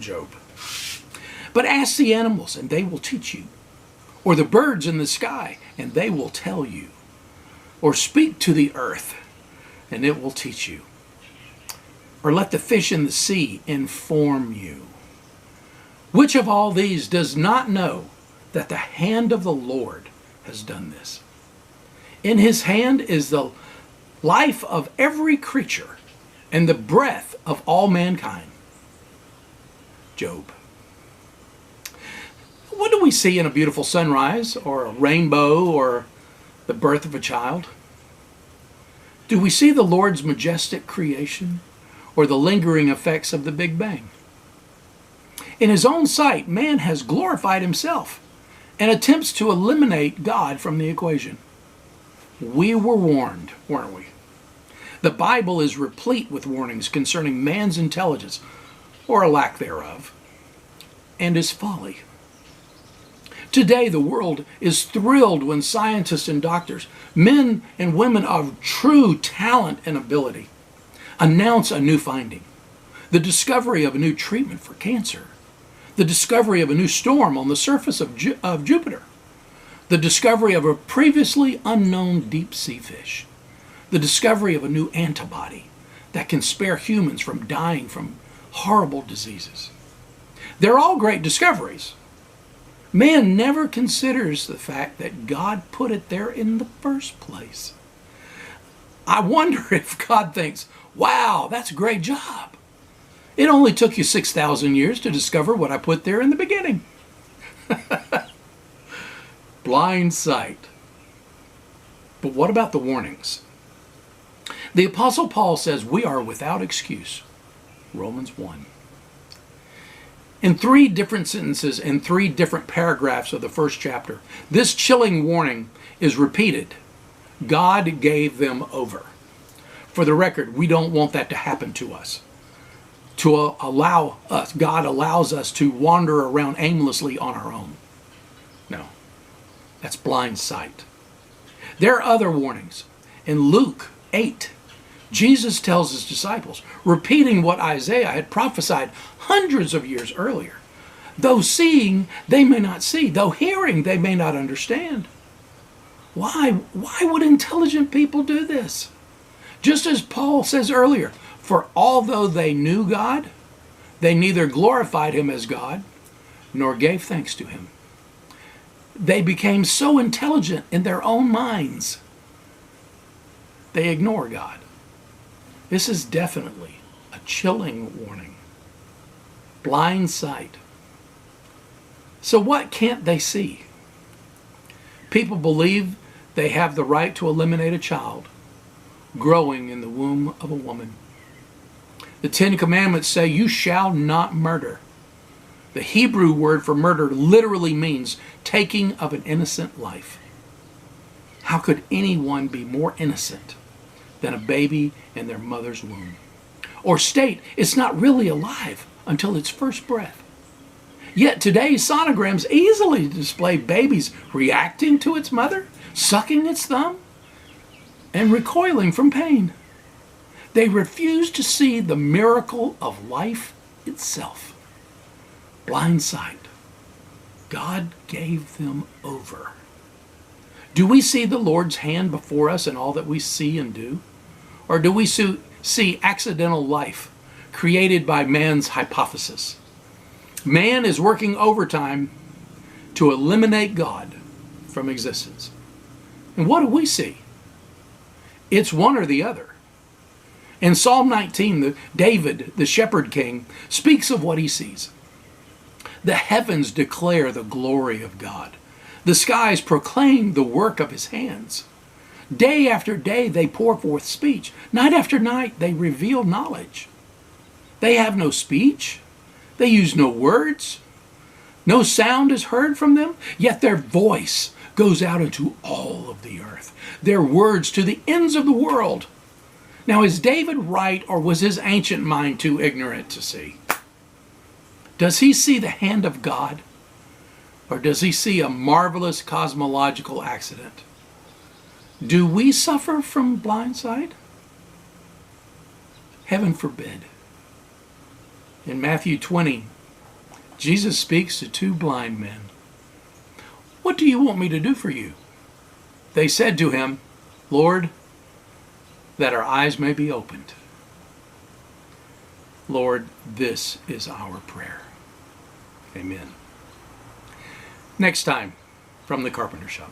Job. But ask the animals, and they will teach you. Or the birds in the sky, and they will tell you. Or speak to the earth, and it will teach you. Or let the fish in the sea inform you. Which of all these does not know that the hand of the Lord has done this? In his hand is the life of every creature, and the breath of all mankind. Job. What do we see in a beautiful sunrise, or a rainbow, or the birth of a child? Do we see the Lord's majestic creation, or the lingering effects of the Big Bang? In his own sight, man has glorified himself and attempts to eliminate God from the equation. We were warned, weren't we? The Bible is replete with warnings concerning man's intelligence, or a lack thereof, and his folly. Today, the world is thrilled when scientists and doctors, men and women of true talent and ability, announce a new finding, the discovery of a new treatment for cancer, the discovery of a new storm on the surface of Jupiter, the discovery of a previously unknown deep-sea fish, the discovery of a new antibody that can spare humans from dying from horrible diseases. They're all great discoveries. Man never considers the fact that God put it there in the first place. I wonder if God thinks, wow, that's a great job. It only took you 6,000 years to discover what I put there in the beginning. Blind sight. But what about the warnings? The Apostle Paul says we are without excuse. Romans 1. In 3 different sentences and 3 different paragraphs of the first chapter, this chilling warning is repeated. God gave them over. For the record, we don't want that to happen to us. To allow us, God allows us to wander around aimlessly on our own. No, that's blind sight. There are other warnings. In Luke 8, Jesus tells his disciples, repeating what Isaiah had prophesied hundreds of years earlier. Though seeing, they may not see. Though hearing, they may not understand. Why would intelligent people do this? Just as Paul says earlier, for although they knew God, they neither glorified him as God, nor gave thanks to him. They became so intelligent in their own minds, they ignore God. This is definitely a chilling warning. Blind sight. So what can't they see? People believe they have the right to eliminate a child growing in the womb of a woman. The 10 Commandments say you shall not murder. The Hebrew word for murder literally means taking of an innocent life. How could anyone be more innocent than a baby in their mother's womb? Or state it's not really alive until its first breath. Yet today's sonograms easily display babies reacting to its mother, sucking its thumb, and recoiling from pain. They refuse to see the miracle of life itself. Blind sight. God gave them over. Do we see the Lord's hand before us in all that we see and do? Or do we see accidental life created by man's hypothesis? Man is working overtime to eliminate God from existence. And what do we see? It's one or the other. In Psalm 19, David, the shepherd king, speaks of what he sees. The heavens declare the glory of God. The skies proclaim the work of his hands. Day after day they pour forth speech. Night after night they reveal knowledge. They have no speech. They use no words. No sound is heard from them, yet their voice goes out into all of the earth. Their words to the ends of the world. Now, is David right, or was his ancient mind too ignorant to see? Does he see the hand of God, or does he see a marvelous cosmological accident? Do we suffer from blind sight? Heaven forbid. In Matthew 20, Jesus speaks to two blind men. What do you want me to do for you? They said to him, Lord, that our eyes may be opened. Lord, this is our prayer. Amen. Next time, from the Carpenter Shop.